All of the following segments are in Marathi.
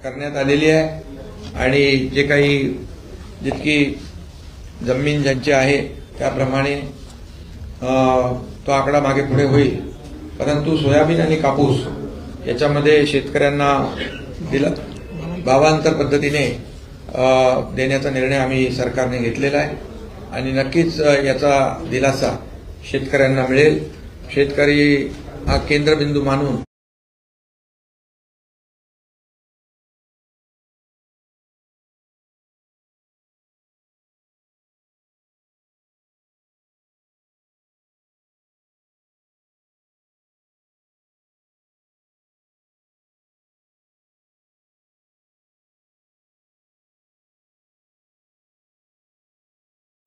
करण्यात आलेली आहे आणि जे काही जितकी जमीन ज्यांची आहे त्याप्रमाणे तो आकडा मागे पुढे होईल, परंतु सोयाबीन आणि कापूस याच्यामध्ये शेतकऱ्यांना भावांतर पद्धतीने देण्याचा निर्णय आम्ही सरकारने घेतलेला आहे आणि नक्कीच याचा दिलासा शेतकऱ्यांना मिळेल. शेतकरी हा केंद्रबिंदू मानून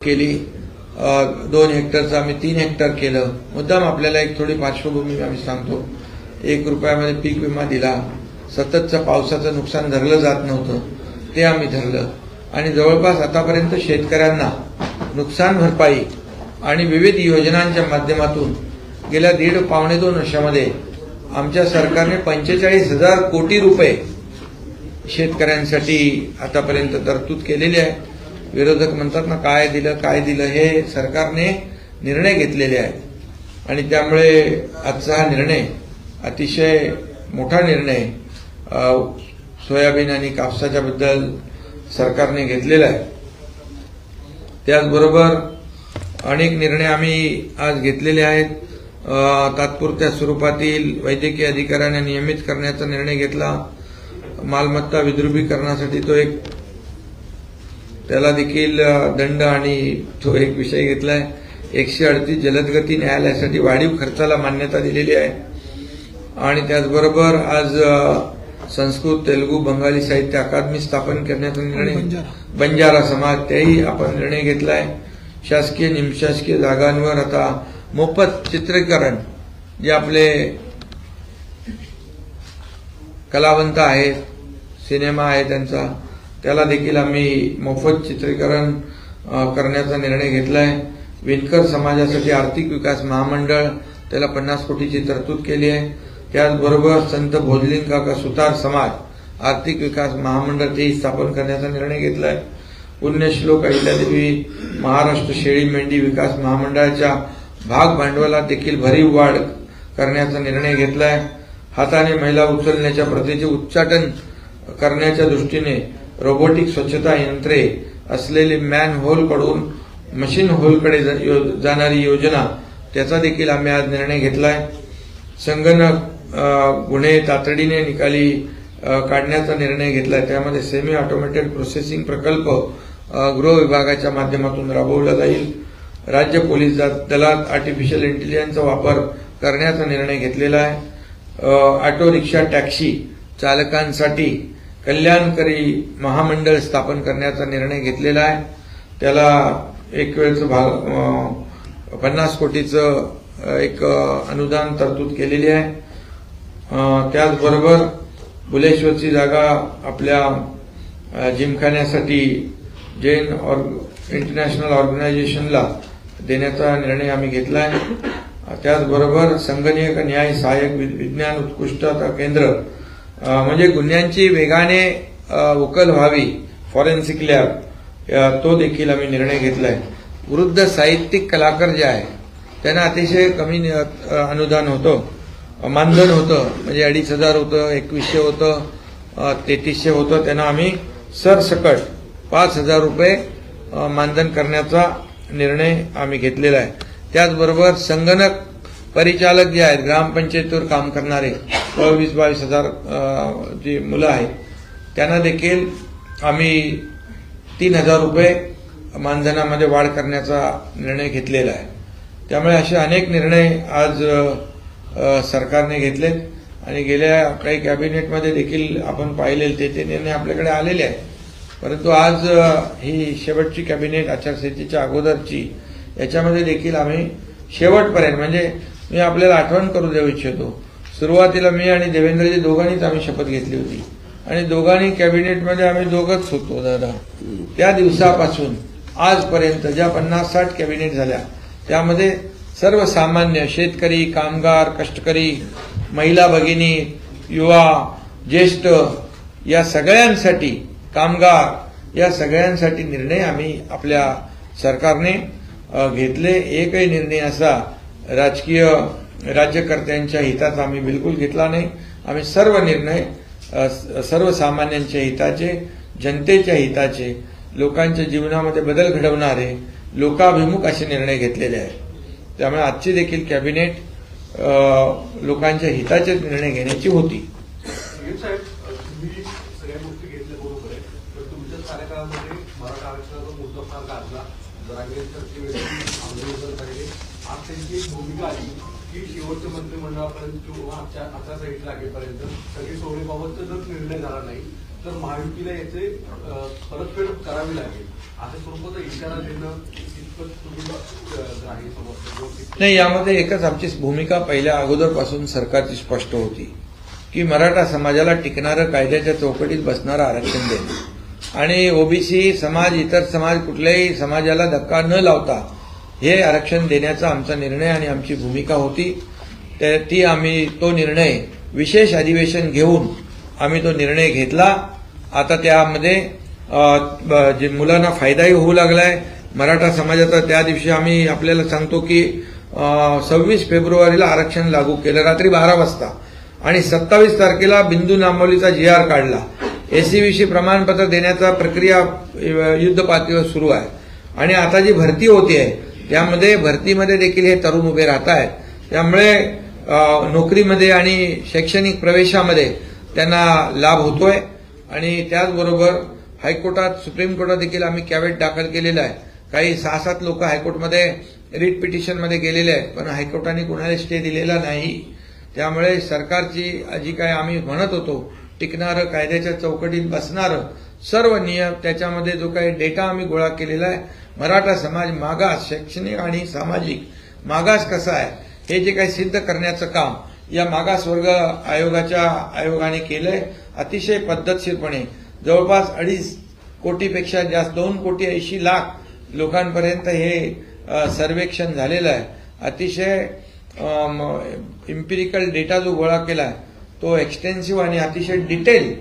केली. 2 हेक्टरचं आम्ही 3 हेक्टर केलं. मुद्दाम आपल्याला एक थोडी पार्श्वभूमी आम्ही सांगतो. 1 रुपयामध्ये पीक विमा दिला. सततचं पावसाचं नुकसान धरलं जात नव्हतं, ते आम्ही धरलं आणि जवळपास आतापर्यंत शेतकऱ्यांना नुकसान भरपाई आणि विविध योजनांच्या माध्यमातून गेल्या 1.5-2 वर्षामध्ये आमच्या सरकारने 45,000 कोटी रुपये शेतकऱ्यांसाठी आतापर्यंत तरतूद केलेली आहे. विरोधक म्हणतात ना काय दिलं, हे सरकारने निर्णय घेतलेले आहेत आणि त्यामुळे आजचा हा निर्णय अतिशय मोठा निर्णय सोयाबीन आणि कापसाच्या बद्दल सरकारने घेतलेला आहे. त्याचबरोबर अनेक निर्णय आम्ही आज घेतलेले आहेत. तात्पुरत्या स्वरूपातील वैद्यकीय अधिकाऱ्यांना नियमित करण्याचा निर्णय घेतला. मालमत्ता विद्रुपीकरणासाठी त्याला देखील दंड आणि तो एक विषय घेतलाय. 138 जलदगती न्यायालयासाठी वाढीव खर्चाला मान्यता दिलेली आहे आणि त्याचबरोबर आज संस्कृत, तेलुगू, बंगाली साहित्य अकादमी स्थापन करण्याचा निर्णय, बंजारा समाज, त्याही आपण निर्णय घेतलाय. शासकीय निमशासकीय जागांवर आता मोफत चित्रीकरण, जे आपले कलावंत आहेत, सिनेमा आहे त्यांचा, त्याला देखील आम्ही मोफत चित्रीकरण करण्याचा निर्णय घेतलाय. विणकर समाजासाठी आर्थिक विकास महामंडळ, त्याला 50 कोटीची तरतूद केली आहे. त्याचबरोबर संत भोजलिंग काका सुतार समाज आर्थिक विकास महामंडळ तेही स्थापन करण्याचा निर्णय घेतलाय. पुण्यश्लोक अहिल्यादेवी महाराष्ट्र शेळी मेंढी विकास महामंडळाच्या भाग भांडवलात देखील भरीव वाढ करण्याचा निर्णय घेतलाय. हाताने मैला उचलण्याच्या प्रथेचे उच्चाटन करण्याच्या दृष्टीने रोबोटिक स्वच्छता यंत्रे असलेली मॅन होलकडून मशीन होलकडे जाणारी योजना, त्याचा देखील आम्ही आज निर्णय घेतलाय. संगणक गुन्हे तातडीने निकाली काढण्याचा निर्णय घेतलाय. त्यामध्ये सेमी ऑटोमेटेड प्रोसेसिंग प्रकल्प गृह विभागाच्या माध्यमातून राबवला जाईल. राज्य पोलीस दलात आर्टिफिशियल इंटेलिजन्सचा वापर करण्याचा निर्णय घेतलेला आहे. ऑटो रिक्षा टॅक्सी चालकांसाठी कल्याणकारी महामंडळ स्थापन करण्याचा निर्णय घेतलेला आहे. त्याला एक वेळचं 50 कोटीचं एक अनुदान तरतूद केलेली आहे. त्याचबरोबर बुलेश्वरची जागा आपल्या जिमखान्यासाठी जैन इंटरनॅशनल ऑर्गनायझेशनला देण्याचा निर्णय आम्ही घेतला आहे. त्याचबरोबर संगणकीय न्याय सहाय्यक विज्ञान उत्कृष्टता केंद्र, म्हणजे गुन्ह्यांची वेगाने उकल व्हावी, फॉरेन्सिक लॅब, तो देखील आम्ही निर्णय घेतलाय. वृद्ध साहित्यिक कलाकार जे आहे त्यांना अतिशय कमी अनुदान होतं, मानधन होतं, म्हणजे 2,500 होतं, 2,100 होतं, 3,300 होतं. त्यांना आम्ही सरसकट 5,000 रुपये मानधन करण्याचा निर्णय आम्ही घेतलेला आहे. त्याचबरोबर संगणक परिचालक जे आहेत, ग्रामपंचायतीवर काम करणारे 22,000 जी मुलं आहेत, त्यांना देखील आम्ही 3,000 रुपये मानधनामध्ये वाढ करण्याचा निर्णय घेतलेला आहे. त्यामुळे असे अनेक निर्णय आज सरकारने घेतलेत आणि गेल्या काही कॅबिनेटमध्ये देखील आपण पाहिलेले ते निर्णय आपल्याकडे आलेले आहेत. परंतु आज ही शेवटची कॅबिनेट आचारसंहितेच्या अगोदरची, याच्यामध्ये देखील आम्ही शेवटपर्यंत, म्हणजे मी आपल्याला आठवण करू देऊ इच्छितो, सुरुवातीला मी आणि देवेंद्रजी दोघांनीच आम्ही शपथ घेतली होती आणि दोघांनी कॅबिनेटमध्ये आम्ही दोघंच होतो दादा. त्या दिवसापासून आजपर्यंत ज्या 50-60 कॅबिनेट झाल्या, त्यामध्ये सर्वसामान्य शेतकरी, कामगार, कष्टकरी, महिला भगिनी, युवा, ज्येष्ठ या सगळ्यांसाठी, कामगार या सगळ्यांसाठी निर्णय आम्ही आपल्या सरकारने घेतले. एकही निर्णय असा राजकीय राज्यकर्त्यांच्या हिताचा आम्ही बिलकुल घेतला नाही. आम्ही सर्व निर्णय सर्वसामान्यांच्या हिताचे, जनतेच्या हिताचे, लोकांच्या जीवनामध्ये बदल घडवणारे, लोकाभिमुख असे निर्णय घेतलेले आहेत. त्यामुळे आजची देखील कॅबिनेट लोकांच्या हिताचे निर्णय घेण्याची होती. साहेब, तुम्ही सगळ्या गोष्टी घेतल्या बरोबर आहे, पण तुमच्या कार्यकाळामध्ये मराठा आरक्षणाचा मुद्दा फार गाजला. आज त्यांची एक भूमिका आली की शेवटच्या मंत्रिमंडळापर्यंत किंवा आचारसंहिता लागेपर्यंत सगळे सोडण्याबाबतचा जर निर्णय झाला नाही तर महायुतीला याचे परतफेड करावी लागेल, अशा स्वरूपाचा इशारा देणं कितपत तुम्ही ग्राह्य समजता? नाही, यामध्ये एकच आमची भूमिका पहिल्या अगोदरपासून सरकारची स्पष्ट होती की मराठा समाजाला टिकणारं, कायद्याच्या चौकटीत बसणारं आरक्षण देणं आणि ओबीसी समाज, इतर समाज, कुठल्याही समाजाला धक्का न लावता हे आरक्षण देण्याचा आमचा निर्णय आणि आमची भूमिका होती. ती आम्ही तो निर्णय विशेष अधिवेशन घेऊन आम्ही तो निर्णय घेतला. आता त्यामध्ये जे मुलांना फायदाही होऊ लागलाय. मराठा समाजाचा त्या दिवशी आम्ही आपल्याला सांगतो की 26 फेब्रुवारीला आरक्षण लागू केलं रात्री 12 वाजता आणि 27 तारखेला बिंदू नामवलीचा GR काढला. एससीबीसी प्रमाणपत्र देण्याचा प्रक्रिया युद्ध पातळीवर सुरू आहे आणि आता जी भरती होती आहे त्यामध्ये भरतीमध्ये देखील हे तरुण उभे राहत आहेत. त्यामुळे नोकरीमध्ये आणि शैक्षणिक प्रवेशामध्ये त्यांना लाभ होतोय आणि त्याचबरोबर हायकोर्टात, सुप्रीम कोर्टात देखील आम्ही कॅवेट दाखल केलेला आहे. काही 6-7 लोक हायकोर्टमध्ये रिट पिटिशनमध्ये गेलेले आहेत, पण हायकोर्टाने कुणाला स्टे दिलेला नाही. त्यामुळे सरकारची जी काय आम्ही म्हणत होतो टिकणारं, कायद्याच्या चौकटीत बसणारं सर्व नियम, त्याच्यामध्ये जो काही डेटा आम्ही गोळा केलेला आहे, मराठा समाज मागास, शैक्षणिक आणि सामाजिक मागास कसा आहे हे जे काही सिद्ध करण्याचं काम या मागासवर्ग आयोगाने केलंय. अतिशय पद्धतशीरपणे जवळपास 2.5 कोटीपेक्षा जास्त 2,80,00,000 लोकांपर्यंत हे सर्वेक्षण झालेलं आहे. अतिशय इम्पिरिकल डेटा जो गोळा केला आहे तो एक्सटेन्सिव्ह आणि अतिशय डिटेल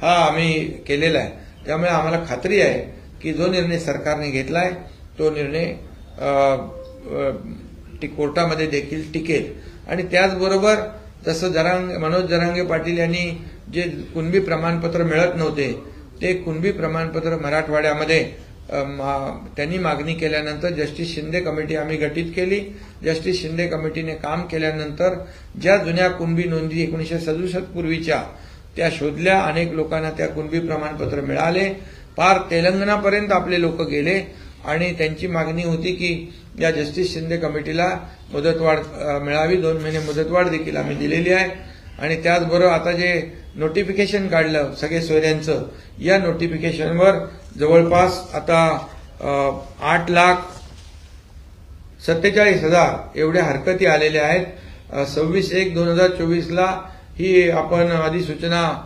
हा आम्ही केलेला आहे. त्यामुळे आम्हाला खात्री आहे की जो निर्णय सरकारने घेतलाय तो निर्णय कोर्टामध्ये देखील टिकेल. आणि त्याचबरोबर जसं मनोज जरांगे पाटील यांनी जे कुणबी प्रमाणपत्र मिळत नव्हते ते कुणबी प्रमाणपत्र मराठवाड्यामध्ये त्यांनी मागणी केल्यानंतर जस्टिस शिंदे कमिटी आम्ही गठीत केली. जस्टिस शिंदे कमिटीने काम केल्यानंतर ज्या जुन्या कुणबी नोंदी 1967 पूर्वीच्या त्या शोधल्या. अनेक लोकांना त्या कुणबी प्रमाणपत्र मिळाले. पार तेलंगणापर्यंत आपले लोक गेले आणि त्यांची मागणी होती की या जस्टिस शिंदे कमिटीला मुदतवाढ मिळावी. 2 महिने मुदतवाढ देखील आम्ही दिलेली आहे. आणि त्याचबरोबर आता जे नोटिफिकेशन काढलं सगळे सोयऱ्यांचं, या नोटिफिकेशनवर जवळपास आता 8,47,000 एवढ्या हरकती आलेल्या आहेत. 26/1/2024 ही आपण अधिसूचना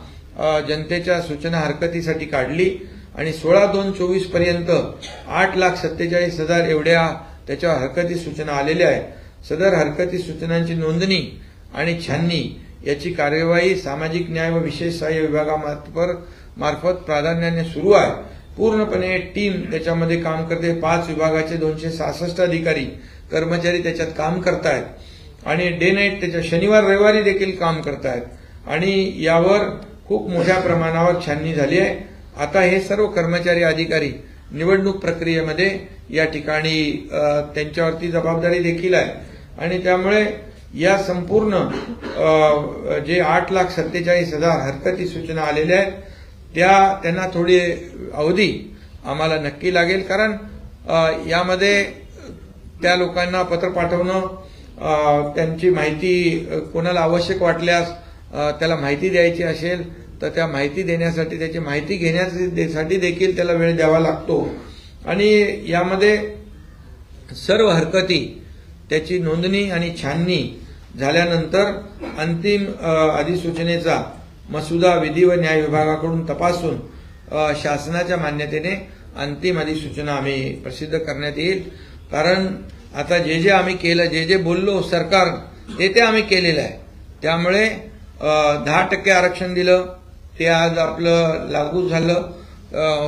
जनतेच्या सूचना हरकतीसाठी काढली आणि 16/2/24 पर्यंत 8,47,000 एवढ्या त्याच्या हरकती सूचना आलेल्या आहेत. सदर हरकती सूचनांची नोंदणी आणि छाननी याची कार्यवाही सामाजिक न्याय व विशेष सहाय्य विभागामार्फत प्राधान्याने सुरू आहे. पूर्णपणे टीम त्याच्यामध्ये काम करते. 5 विभागाचे 266 अधिकारी कर्मचारी त्याच्यात काम करतायत आणि डे नाईट त्याच्या शनिवार रविवारी देखील काम करतायत आणि यावर खूप मोठ्या प्रमाणावर छाननी झाली आहे. आता हे सर्व कर्मचारी अधिकारी निवडणूक प्रक्रियेमध्ये या ठिकाणी त्यांच्यावरती जबाबदारी देखील आहे आणि त्यामुळे या संपूर्ण जे 8,47,000 हरकती सूचना आलेल्या आहेत त्यांना थोडी अवधी आम्हाला नक्की लागेल. कारण यामध्ये त्या लोकांना पत्र पाठवणं, त्यांची माहिती कोणाला आवश्यक वाटल्यास त्याला माहिती द्यायची असेल तर त्या माहिती देण्यासाठी, त्याची माहिती घेण्यासाठी देखील त्याला वेळ द्यावा लागतो आणि यामध्ये सर्व हरकती त्याची नोंदणी आणि छाननी झाल्यानंतर अंतिम अधिसूचनेचा मसुदा विधी व न्याय विभागाकडून तपासून शासनाच्या मान्यतेने अंतिम अधिसूचना आम्ही प्रसिद्ध करण्यात येईल. कारण आता जे आम्ही केलं, जे बोललो सरकार ते आम्ही केलेलं आहे. त्यामुळे 10% आरक्षण दिलं ते आज आपलं लागू झालं.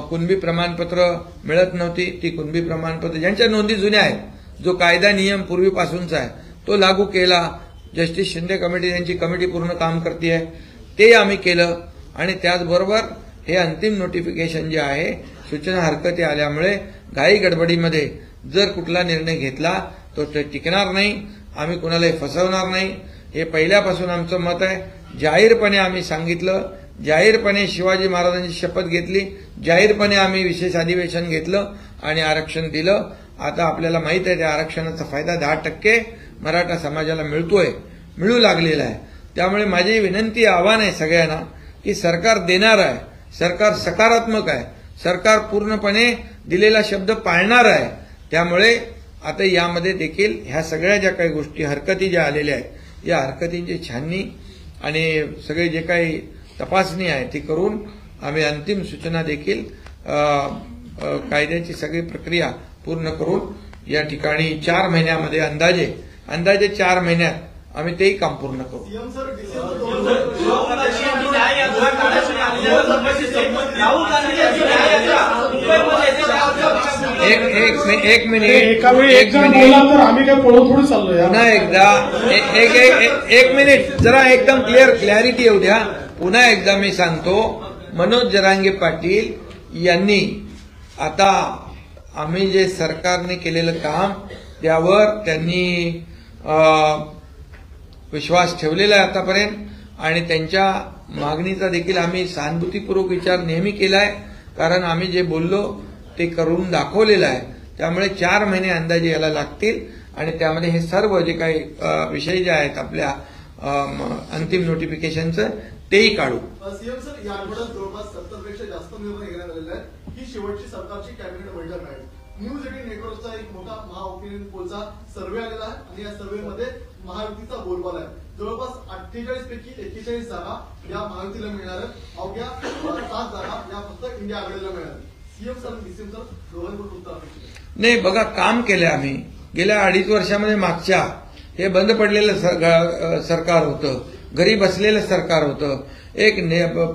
कुणबी प्रमाणपत्र मिळत नव्हती, ती कुणबी प्रमाणपत्र ज्यांच्या नोंदी जुन्या आहेत, जो कायदा नियम पूर्वीपासूनचा आहे तो लागू केला. जस्टिस शिंदे कमिटी यांची कमिटी पूर्ण काम करते, ते आम्ही केलं. आणि त्याचबरोबर हे अंतिम नोटिफिकेशन जे आहे, सूचना हरकती आल्यामुळे घाई गडबडीमध्ये जर कुठला निर्णय घेतला तो ते टिकणार नाही. आम्ही कुणालाही फसवणार नाही, हे पहिल्यापासून आमचं मत आहे. जाहीरपणे आम्ही सांगितलं, जाहीरपणे शिवाजी महाराजांची शपथ घेतली, जाहीरपणे आम्ही विशेष अधिवेशन घेतलं आणि आरक्षण दिलं. आता आपल्याला माहित आहे त्या आरक्षणाचा फायदा 10% मराठा समाजाला मिळू लागलेला आहे. त्यामुळे माझी विनंती आव्हान आहे सगळ्यांना की सरकार देणार आहे, सरकार सकारात्मक आहे, सरकार पूर्णपणे दिलेला शब्द पाळणार आहे. त्यामुळे आता यामध्ये देखील ह्या सगळ्या ज्या काही गोष्टी हरकती ज्या आलेल्या आहेत, या हरकतींची छाननी आणि सगळे जे काही तपासणी आहे ती करून आम्ही अंतिम सूचना देखील कायद्याची सगळी प्रक्रिया पूर्ण करून या ठिकाणी 4 महिन्यामध्ये अंदाजे 4 महिन्यात आम्ही तेही काम पूर्ण करू. एक मिनिट आम्ही काय पळून थोडी चाललोय. पुन्हा एकदा एक मिनिट जरा एकदम क्लॅरिटी येऊ द्या. पुन्हा एकदा मी सांगतो, मनोज जरांगे पाटील यांनी आता आम्ही जे सरकारने केलेलं काम त्यावर त्यांनी विश्वास ठेवलेला आहे आतापर्यंत. आणि त्यांच्या मागणीचा देखील आम्ही सहानुभूतीपूर्वक विचार नेहमी केलाय, कारण आम्ही जे बोललो ते करून दाखवलेलं आहे. त्यामुळे 4 महिने अंदाजे याला लागतील आणि त्यामध्ये हे सर्व जे काही विषय जे आहेत आपल्या अंतिम नोटिफिकेशनचं तेही काढू. सीएम सर, या आठवड्यात जवळपास 70 पेक्षा जास्त निर्णय घेण्यात आलेले आहेत. ही शेवटची सरकारची कॅबिनेट बैठक आहे. न्यूज 18 नेटवर्कचा एक मोठा महाओपिनियन पोलचा सर्व्हे आलेला आहे आणि या सर्व्हेमध्ये महायुतीचा बोलबाला आहे. जवळपास 48 पैकी 41 जागा या महायुतीला मिळणार आहेत. अवघ्या 7 जागा या फक्त इंडिया आघाडीला मिळणार. सीएम सर, डीसीएम सर दोघांकडून उत्तर अपेक्षित आहे. नाही, बघा काम केलं आम्ही गेल्या 2.5 वर्षामध्ये. मागच्या हे बंद पडलेलं सरकार होतं, घरी बसलेलं सरकार होतं. एक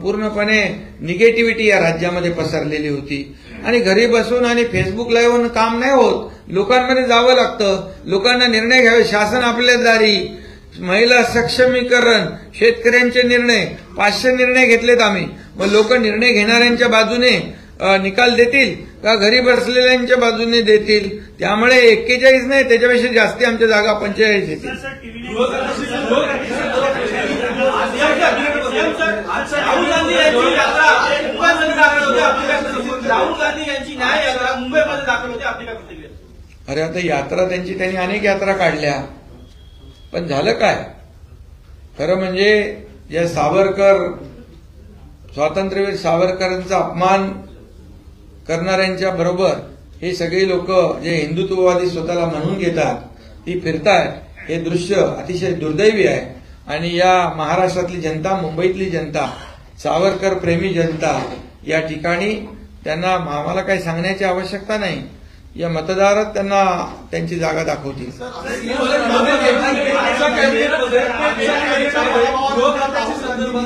पूर्णपणे निगेटिव्हिटी या राज्यामध्ये पसरलेली होती आणि घरी बसून आणि फेसबुक लाईव्ह काम नाही होत. लोकांमध्ये जावं लागतं, लोकांना निर्णय घ्यावे. शासन आपल्या दारी, महिला सक्षमीकरण, शेतकऱ्यांचे निर्णय, 500 निर्णय घेतलेत आम्ही. मग लोक निर्णय घेणाऱ्यांच्या बाजूने निकाल देतील का घरी बसलेल्यांच्या बाजूने देतील? त्यामुळे 41 नाही, त्याच्यापेक्षा जास्ती आमच्या जागा 45 येतील. अरे आता यात्रा त्यांनी अनेक यात्रा काढल्या, पण झालं काय? खरं म्हणजे या स्वातंत्र्यवीर सावरकरांचा अपमान करणाऱ्यांच्या बरोबर हे सगळे लोक जे हिंदुत्ववादी स्वतःला म्हणून घेतात ती फिरतायत. हे दृश्य अतिशय दुर्दैवी आहे. आणि या महाराष्ट्रातली जनता, मुंबईतली जनता, सावरकर प्रेमी जनता या ठिकाणी त्यांना आम्हाला काही सांगण्याची आवश्यकता नाही. या मतदारात त्यांना त्यांची जागा दाखवतील.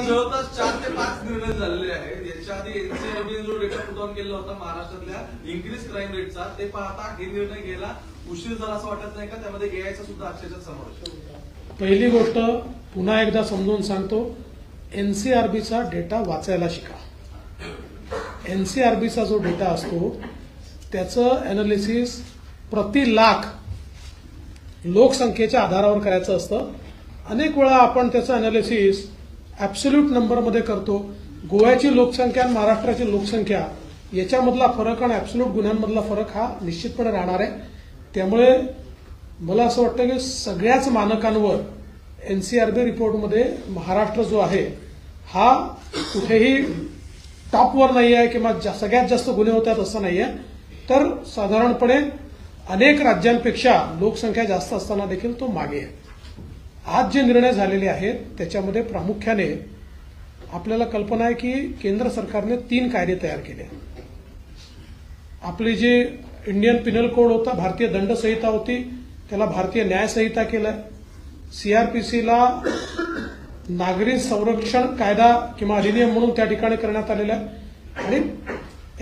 जवळपास 4 ते 5 निर्णय झालेले आहेत. याच्या आधी एनसीआरबीने जो डेटा पुटऑन केला होता महाराष्ट्रातल्या इन्क्रीज क्राईम रेटचा, ते पाहता हे निर्णय घ्यायला उशीर झाला असं वाटत नाही का? त्यामध्ये एआयचा सुद्धा अक्षरशः समावेश. पहिली गोष्ट पुन्हा एकदा समजून सांगतो, एनसीआरबीचा डेटा वाचायला शिका. एनसीआरबीचा जो डेटा असतो त्याचं अनालिसिस प्रति लाख लोकसंख्येच्या आधारावर करायचं असतं. अनेक वेळा आपण त्याचं अनालिसिस ऍब्सोल्यूट नंबरमध्ये करतो. गोव्याची लोकसंख्या आणि महाराष्ट्राची लोकसंख्या याच्यामधला फरक आणि ऍब्सोल्यूट गुन्ह्यांमधला फरक हा निश्चितपणे राहणार आहे. त्यामुळे मला असं वाटतं की सगळ्याच मानकांवर एनसीआरबी रिपोर्टमध्ये महाराष्ट्र जो आहे हा कुठेही टॉपवर नाही आहे किंवा सगळ्यात जास्त गुन्हे होतात असं नाही आहे. तर साधारणपणे अनेक राज्यांपेक्षा लोकसंख्या जास्त असताना देखील तो मागे आहे. आज जे निर्णय झालेले आहेत त्याच्यामध्ये प्रामुख्याने आपल्याला कल्पना आहे की केंद्र सरकारने 3 कायदे तयार केले. आपली जी इंडियन पिनल कोड होता, भारतीय दंड संहिता होती, त्याला भारतीय न्याय संहिता केलंय. सीआरपीसीला नागरी संरक्षण कायदा किंवा अधिनियम म्हणून त्या ठिकाणी करण्यात आलेला आहे आणि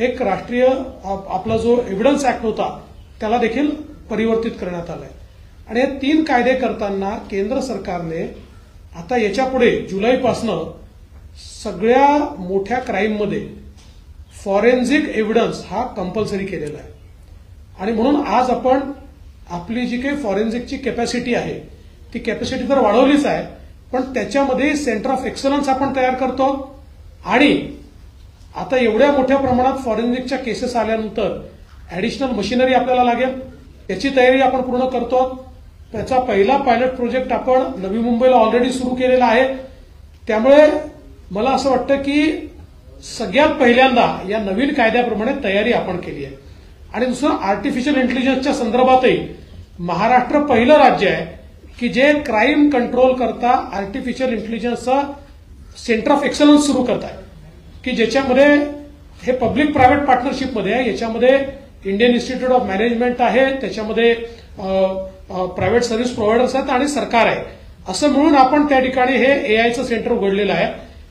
एक राष्ट्रीय आपला जो एव्हिडन्स ऍक्ट होता त्याला देखील परिवर्तित करण्यात आलाय. आणि हे 3 कायदे करताना केंद्र सरकारने आता याच्यापुढे जुलैपासनं सगळ्या मोठ्या क्राईममध्ये फॉरेन्सिक एव्हिडन्स हा कंपल्सरी केलेला आहे. आणि म्हणून आज आपण आपली जी काही फॉरेन्सिकची कॅपॅसिटी आहे ती कॅपॅसिटी तर वाढवलीच आहे, पण त्याच्यामध्ये सेंटर ऑफ एक्सलन्स आपण तयार करतो. आणि आता एवढ्या मोठ्या प्रमाणात फॉरेन्सिकच्या केसेस आल्यानंतर ऍडिशनल मशिनरी आपल्याला लागेल, त्याची तयारी आपण पूर्ण करतो. त्याचा पहिला पायलट प्रोजेक्ट आपण नवी मुंबईला ऑलरेडी सुरू केलेला आहे. त्यामुळे मला असं वाटतं की सगळ्यात पहिल्यांदा या नवीन कायद्याप्रमाणे तयारी आपण केली आहे. आणि दुसरं आर्टिफिशियल इंटेलिजन्सच्या संदर्भातही महाराष्ट्र पहिलं राज्य आहे की जे क्राईम कंट्रोल करता आर्टिफिशियल इंटेलिजन्सचा सेंटर ऑफ एक्सलन्स सुरू करत आहे की ज्याच्यामध्ये हे पब्लिक प्रायव्हेट पार्टनरशिपमध्ये आहे. याच्यामध्ये इंडियन इन्स्टिट्यूट ऑफ मॅनेजमेंट आहे, त्याच्यामध्ये प्रायव्हेट सर्व्हिस प्रोव्हायडर्स आहेत आणि सरकार आहे. असं मिळून आपण त्या ठिकाणी हे एआयचं सेंटर उघडलेलं आहे.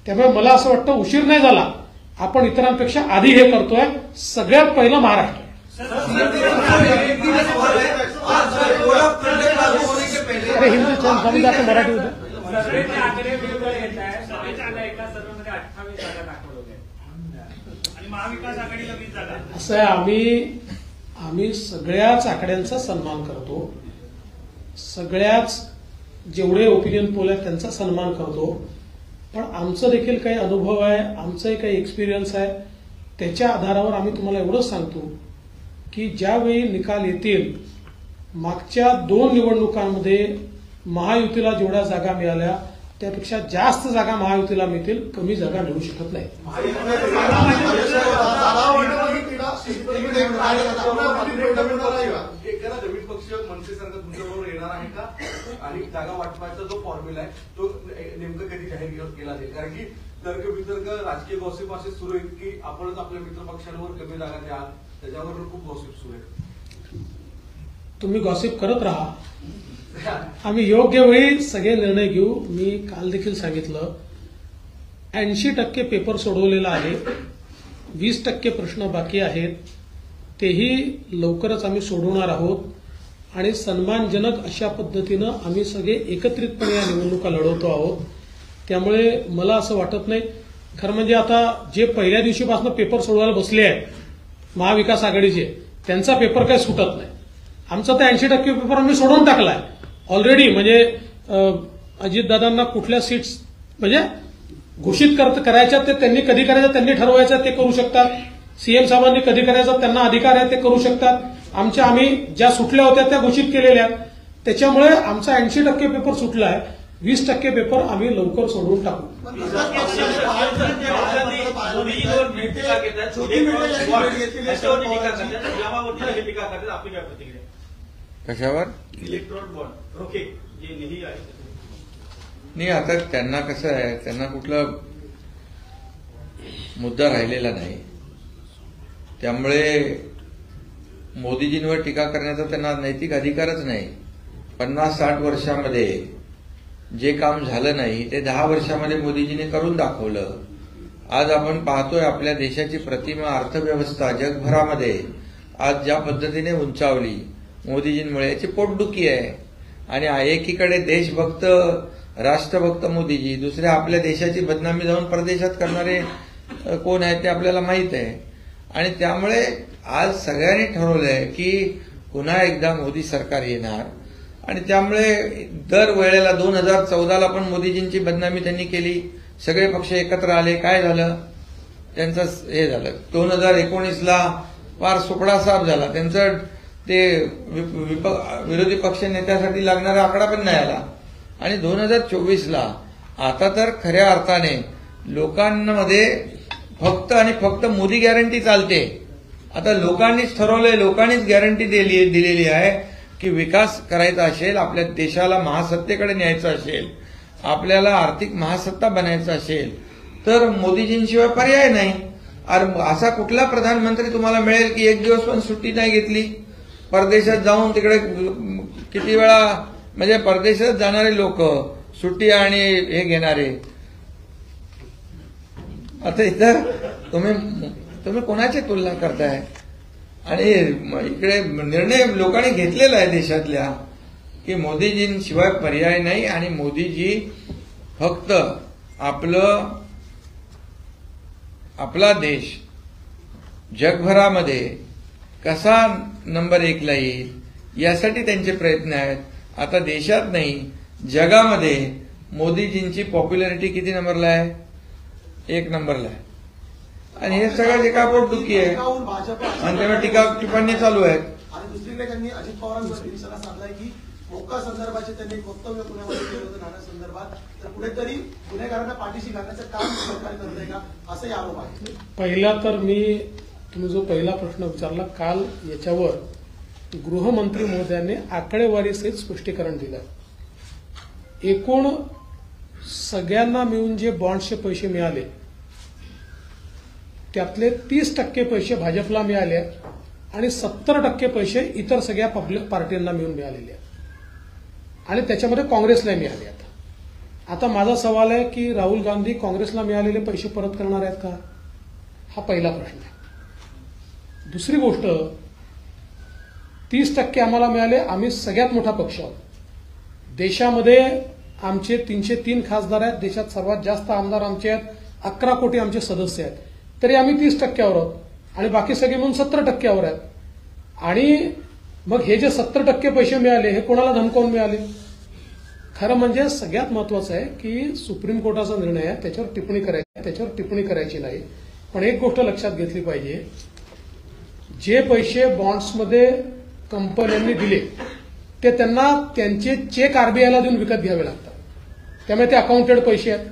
त्यामुळे मला असं वाटतं उशीर नाही झाला, आपण इतरांपेक्षा आधी हे करतोय. सगळ्यात पहिलं महाराष्ट्र. अरे हिंदी समजा आता मराठी होतं. असं आहे, आम्ही सगळ्याच आकड्यांचा सन्मान करतो, सगळ्याच जेवढे ओपिनियन पोल आहेत त्यांचा सन्मान करतो. पण आमचं देखील काही अनुभव आहे, आमचंही काही एक्सपिरियन्स आहे. त्याच्या आधारावर आम्ही तुम्हाला एवढंच सांगतो की ज्यावेळी निकाल येतील, मागच्या 2 निवडणुकांमध्ये महायुतीला जेवढ्या जागा मिळाल्या त्यापेक्षा जास्त जागा महायुतीला मिळतील, कमी जागा मिळू शकत नाही. एखादा नवीन पक्ष मनसेसारखा तुमच्याबरोबर येणार आहे का? आणि जागा वाटपाचा जो फॉर्म्युला आहे तो नेमकं कधी जाहीर केला जाईल? कारण की तर्कवितर्क राजकीय गॉसिप असे सुरू आहेत की आपणच आपल्या मित्रपक्षांवर कमी जागा द्या, त्याच्यावर खूप गॉसिप सुरू आहे. तुम्ही गॉसिप करत राहा, आम्ही योग्य वेळी सगळे निर्णय घेऊ. मी काल देखील सांगितलं 80% पेपर सोडवलेला आहे, 20% प्रश्न बाकी आहेत, तेही लवकरच आम्ही सोडवणार आहोत. आणि सन्मानजनक अशा पद्धतीनं आम्ही सगळे एकत्रितपणे या निवडणुका लढवतो आहोत. त्यामुळे मला असं वाटत नाही, खरं म्हणजे आता जे पहिल्या दिवशीपासून पेपर सोडवायला बसले आहेत महाविकास आघाडीचे, त्यांचा पेपर काही सुटत नाही. आमचा तर 80% पेपर आम्ही सोडवून टाकलाय ऑलरेडी. म्हणजे अजितदादांना कुठल्या सीट्स म्हणजे घोषित करायच्या ते त्यांनी कधी करायचं त्यांनी ठरवायचं ते करू शकतात. सीएम साहेबांनी कधी करायचं त्यांना अधिकार आहे ते करू शकतात. आम्ही ज्या सुटल्या होत्या त्या घोषित केलेल्या आहेत. त्याच्यामुळे आमचा 80% पेपर सुटला आहे, 20% पेपर आम्ही लवकर सोडवून टाकू. कशावर? इलेक्ट्रॉन बॉन्ड रोखे जे निधी आहे नाही, आता त्यांना कसं आहे, त्यांना कुठला मुद्दा राहिलेला नाही. त्यामुळे मोदीजींवर टीका करण्याचा त्यांना नैतिक अधिकारच नाही. 50-60 वर्षामध्ये जे काम झालं नाही ते 10 वर्षामध्ये मोदीजींनी करून दाखवलं. आज आपण पाहतोय आपल्या देशाची प्रतिमा, अर्थव्यवस्था जगभरामध्ये आज ज्या पद्धतीने उंचावली मोदीजींमुळे, याची पोटदुखी आहे. आणि एकीकडे देशभक्त राष्ट्रभक्त मोदीजी, दुसऱ्या आपल्या देशाची बदनामी जाऊन परदेशात करणारे कोण आहेत ते आपल्याला माहित आहे. आणि त्यामुळे आज सगळ्यांनी ठरवलंय की पुन्हा एकदा मोदी सरकार येणार. आणि त्यामुळे दर वेळेला 2014ला पण मोदीजींची बदनामी त्यांनी केली, सगळे पक्ष एकत्र आले, काय झालं त्यांचं हे झालं. 2019ला फार सुपडा साफ झाला त्यांचं, ते विरोधी पक्ष नेत्यासाठी लागणारा आकडा पण नाही आला. आणि 2024ला आता तर खऱ्या अर्थाने लोकांमध्ये फक्त आणि फक्त मोदी गॅरंटी चालते. आता लोकांनीच ठरवलंय, लोकांनीच गॅरंटी दिलेली आहे की विकास करायचा असेल, आपल्या देशाला महासत्तेकडे न्यायचं असेल, आपल्याला आर्थिक महासत्ता बनायचं असेल तर मोदीजींशिवाय पर्याय नाही. असा कुठला प्रधानमंत्री तुम्हाला मिळेल की एक दिवस पण सुट्टी नाही घेतली, परदेशात जाऊन तिकडे किती वेळा, म्हणजे परदेशात जाणारे लोक सुट्टी आणि हे घेणारे. आता इथं तुम्ही कोणाची तुलना करताय? आणि इकडे निर्णय लोकांनी घेतलेला आहे देशातल्या की मोदीजींशिवाय पर्याय नाही आणि मोदीजी फक्त आपला देश जगभरामध्ये कसा नंबर 1 ला येईल यासाठी त्यांचे प्रयत्न आहेत. आता देशात नाही जगामध्ये मोदीजींची पॉप्युलॅरिटी किती नंबरला आहे? 1 नंबरला आहे. आणि हे सगळं टीकापोटदुखी आहे आणि तेव्हा टिप्पणी चालू आहेत. आणि दुसरीकडे त्यांनी अजित पवारांवर निशाणा साधलाय की मोका संदर्भाचे त्यांनी वक्तव्य पुण्यामध्ये केलं होतं नाण्यासंदर्भात, तर कुठेतरी गुन्हेगारांना पाठीशी घालण्याचं काम सरकार करतंय का, असाही आरोप आहे. पहिला तर तुम्ही जो पहिला प्रश्न विचारला, काल याच्यावर गृहमंत्री महोदयांनी आकडेवारीसहित स्पष्टीकरण दिलं. एकूण सगळ्यांना मिळून जे बॉन्ड्सचे पैसे मिळाले त्यातले 30% पैसे भाजपला मिळाले आणि 70% पैसे इतर सगळ्या पब्लिक पार्टींना मिळून मिळालेले आहेत आणि त्याच्यामध्ये काँग्रेसला मिळाले आहेत. आता माझा सवाल आहे की राहुल गांधी काँग्रेसला मिळालेले पैसे परत करणार आहेत का? हा पहिला प्रश्न आहे. दुसरी गोष्ट, 30% आम्हाला मिळाले. आम्ही सगळ्यात मोठा पक्ष आहोत. देशामध्ये आमचे 303 खासदार आहेत. देशात सर्वात जास्त आमदार आमचे आहेत. 11 कोटी आमचे सदस्य आहेत. तरी आम्ही 30%वर आहोत आणि बाकी सगळे म्हणून 70%वर आहेत. आणि मग हे जे 70% पैसे मिळाले हे कोणाला धमकावून मिळाले? खरं म्हणजे सगळ्यात महत्वाचं आहे की सुप्रीम कोर्टाचा निर्णय आहे, त्याच्यावर टिप्पणी करायची नाही. पण एक गोष्ट लक्षात घेतली पाहिजे, जे पैसे बॉन्ड्समध्ये कंपन्यांनी दिले ते त्यांना त्यांचे चेक आरबीआयला देऊन विकत घ्यावे लागतात. त्यामुळे ते अकाउंटेड पैसे आहेत.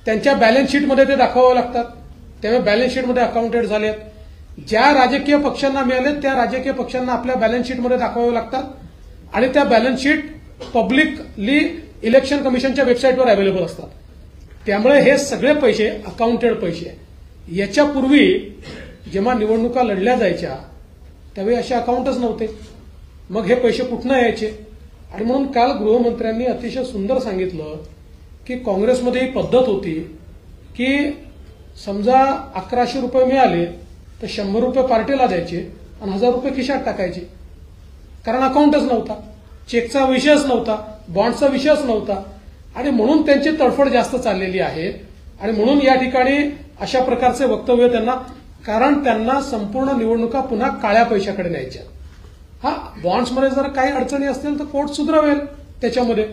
त्यांच्या बॅलन्स शीटमध्ये ते दाखवावे लागतात. त्यामुळे बॅलन्स शीटमध्ये अकाउंटेड झाले आहेत. ज्या राजकीय पक्षांना मिळाले त्या राजकीय पक्षांना आपल्या बॅलन्स शीटमध्ये दाखवावे लागतात आणि त्या बॅलन्स शीट पब्लिकली इलेक्शन कमिशनच्या वेबसाईटवर अवेलेबल असतात. त्यामुळे हे सगळे पैसे अकाउंटेड पैसे आहेत. याच्यापूर्वी जेव्हा निवडणुका लढल्या जायच्या त्यावेळी असे अकाउंटच नव्हते. मग हे पैसे कुठनं यायचे? आणि म्हणून काल गृहमंत्र्यांनी अतिशय सुंदर सांगितलं की काँग्रेसमध्ये ही पद्धत होती की समजा 1100 रुपये मिळाले तर 100 रुपये पार्टीला द्यायचे आणि 1000 रुपये खिशात टाकायचे, कारण अकाउंटच नव्हता, चेकचा विषयच नव्हता, बॉन्डचा विषयच नव्हता. आणि म्हणून त्यांची तडफड जास्त चाललेली आहे. आणि म्हणून या ठिकाणी अशा प्रकारचे वक्तव्य त्यांना, कारण त्यांना संपूर्ण निवडणुका पुन्हा काळ्या पैशाकडे न्यायच्या. हा, बॉन्ड्समध्ये जर काही अडचणी असतील तर कोर्ट सुधरवेल. त्याच्यामध्ये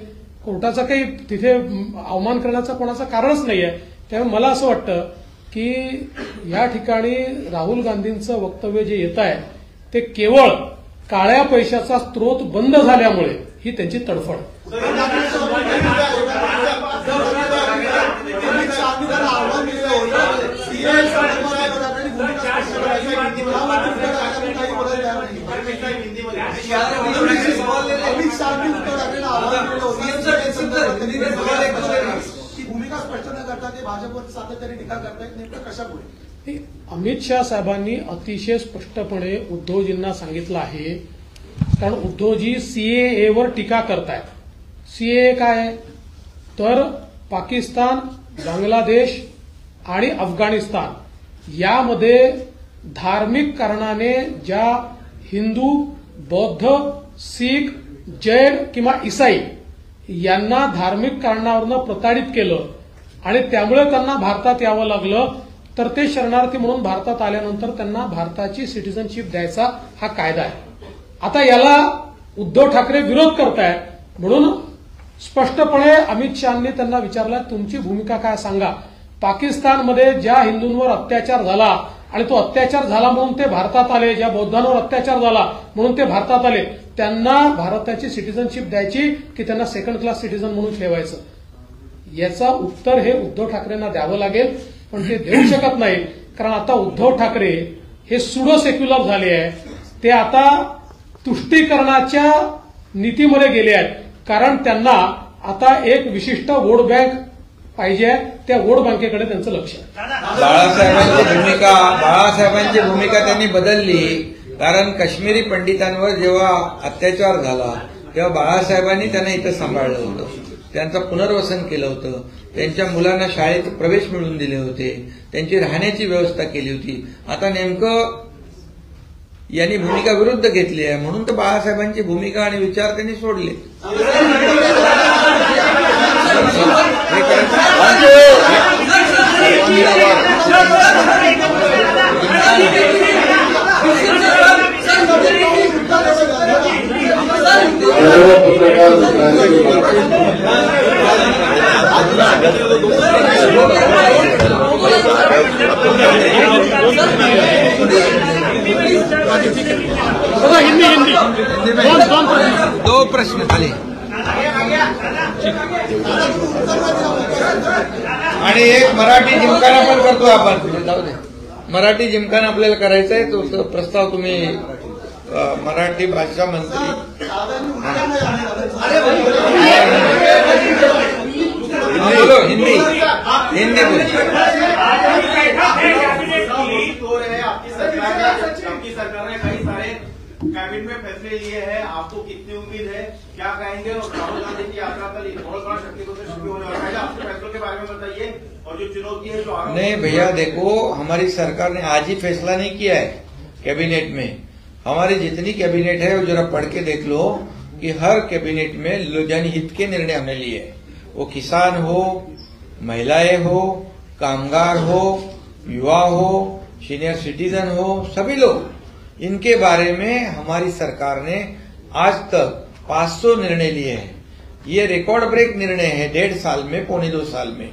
कोर्टाचा काही तिथे अवमान करण्याचं कोणाचं कारणच नाहीये. त्यामुळे मला असं वाटतं की या ठिकाणी राहुल गांधींचं वक्तव्य जे येत आहे ते केवळ काळ्या पैशाचा स्रोत बंद झाल्यामुळे ही त्यांची तडफड. भूमिका स्पष्ट न करता ते भाजपवर सातत्याने टीका करतायत, नेमकं कशामुळे? अमित शाह साहेबांनी अतिशय स्पष्टपणे उद्धवजींना सांगितलं आहे, कारण उद्धवजी सीएएवर टीका करतायत. सीएए काय आहे तर पाकिस्तान, बांगलादेश आणि अफगाणिस्तान यामध्ये धार्मिक कारणाने ज्या हिंदू, बौद्ध, शीख, जैन किंवा ईसाई यांना धार्मिक कारणावरनं प्रताडित केलं आणि त्यामुळे त्यांना भारतात यावं लागलं, तर ते शरणार्थी म्हणून भारतात आल्यानंतर त्यांना भारताची सिटिझनशिप द्यायचा हा कायदा आहे. आता याला उद्धव ठाकरे विरोध करतायत. म्हणून स्पष्टपणे अमित शहानी त्यांना विचारलं, तुमची भूमिका काय सांगा. पाकिस्तानमध्ये ज्या हिंदूंवर अत्याचार झाला आणि तो अत्याचार झाला म्हणून ते भारतात आले, ज्या बौद्धांवर अत्याचार झाला म्हणून ते भारतात आले, त्यांना भारताची सिटिझनशिप द्यायची की त्यांना सेकंड क्लास सिटिझन म्हणून ठेवायचं? याचा उत्तर हे उद्धव ठाकरेंना द्यावं लागेल. पण ते देऊ शकत नाही, कारण आता उद्धव ठाकरे हे सुडो सेक्युलर झाले आहे. ते आता तुष्टीकरणाच्या नीतीमध्ये गेले आहेत, कारण त्यांना आता एक विशिष्ट वोट बँक पाहिजे. त्या वोट बँकेकडे त्यांचं लक्ष आहे. बाळासाहेबांची भूमिका त्यांनी बदलली, कारण काश्मीरी पंडितांवर जेव्हा अत्याचार झाला तेव्हा बाळासाहेबांनी त्यांना इथं सांभाळलं होतं, त्यांचं पुनर्वसन केलं होतं, त्यांच्या मुलांना शाळेत प्रवेश मिळवून दिले होते, त्यांची राहण्याची व्यवस्था केली होती. आता नेमकं यांनी भूमिका विरुद्ध घेतली आहे, म्हणून तर बाळासाहेबांची भूमिका आणि विचार त्यांनी सोडले. हिंदी दो प्रश्न खाली आणि एक मराठी जिमखाना पण करतो आपण. जाऊ दे, मराठी जिमखाना आपल्याला करायचा आहे, तो प्रस्ताव तुम्ही मराठी भाषा मंत्री बोलो, हिंदी बोलो. आपकी सरकार ने कई सारे कैबिनेट में फैसले लिए हैं, आपको कितनी उम्मीद है, क्या कहेंगे? और राहुल गांधी की यात्रा कल बहुत शक्ति को शुरू होने वाला है, आपके फैसलों के बारे में बताइए. और जो चुनौती है जो नहीं भैया, देखो हमारी सरकार ने आज ही फैसला नहीं किया है कैबिनेट में. हमारी जितनी कैबिनेट है वो जरा पढ़ के देख लो कि हर कैबिनेट में जनहित के निर्णय हमने लिए हैं. वो किसान हो, महिलाएं हो, कामगार हो, युवा हो, सीनियर सिटीजन हो, सभी लोग, इनके बारे में हमारी सरकार ने आज तक 500 निर्णय लिए हैं. ये रिकॉर्ड ब्रेक निर्णय है 1.5 साल में, 1.25 साल में.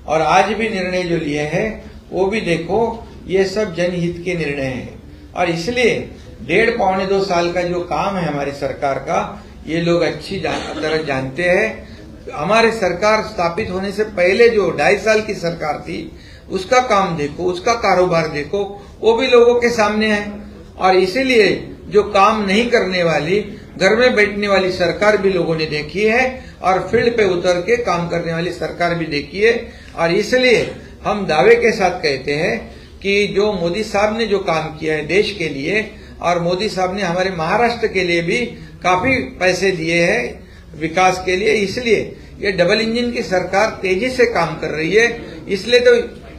और आज भी निर्णय जो लिए हैं वो भी देखो, ये सब जनहित के निर्णय हैं. और इसलिए 1.5-1.25 साल का जो काम है हमारी सरकार का, ये लोग अच्छी तरह जानते हैं. हमारे सरकार स्थापित होने से पहले जो 2.5 साल की सरकार थी, उसका काम देखो, उसका कारोबार देखो, वो भी लोगों के सामने है. और इसीलिए जो काम नहीं करने वाली, घर में बैठने वाली सरकार भी लोगों ने देखी है, और फील्ड पे उतर के काम करने वाली सरकार भी देखी है. और इसलिए हम दावे के साथ कहते हैं कि जो मोदी साहब ने जो काम किया है देश के लिए, और मोदी साहब ने हमारे महाराष्ट्र के लिए भी काफी पैसे दिए हैं विकास के लिए, इसलिए ये डबल इंजन की सरकार तेजी से काम कर रही है. इसलिए तो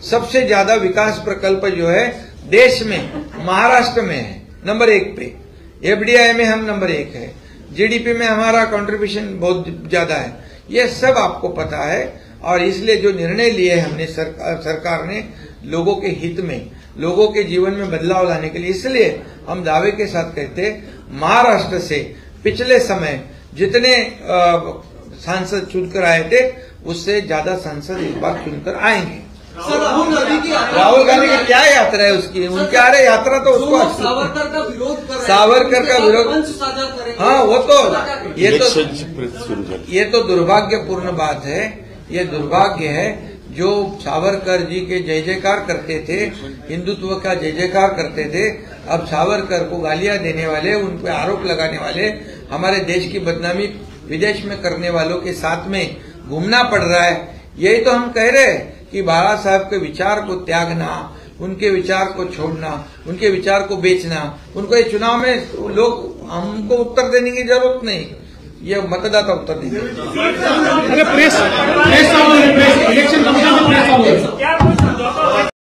सबसे ज्यादा विकास प्रकल्प जो है देश में महाराष्ट्र में है, नंबर 1 पे. एफडीआई में हम नंबर 1 है, जीडीपी में हमारा कंट्रीब्यूशन बहुत ज्यादा है. ये सब आपको पता है. और इसलिए जो निर्णय लिए हमने सरकार ने लोगों के हित में, लोगों के जीवन में बदलाव लाने के लिए, इसलिए हम दावे के साथ कहते महाराष्ट्र से पिछले समय जितने सांसद चुनकर आए थे, उससे ज्यादा सांसद इस बार चुनकर आएंगे. राहुल गांधी की क्या यात्रा है उसकी, उनकी आ रही यात्रा तो उसको सावरकर का विरोध कर रहे हैं, सावरकर का विरोध, साझा करेंगे. हाँ वो तो ये तो दुर्भाग्यपूर्ण बात है. ये दुर्भाग्य है जो सावरकर जी के जय जयकार करते थे, हिंदुत्व का जय जयकार करते थे, अब सावरकर को गालियां देने वाले, उन पर आरोप लगाने वाले, हमारे देश की बदनामी विदेश में करने वालों के साथ में घूमना पड़ रहा है. यही तो हम कह रहे हैं कि बाबा साहब के विचार को त्यागना, उनके विचार को छोड़ना, उनके विचार को बेचना, उनको ये चुनाव में लोग, हमको उत्तर देने की जरूरत नहीं, ये मतदाता उत्तर देंगे. प्रेस इलेक्शन कमीशन में प्रेस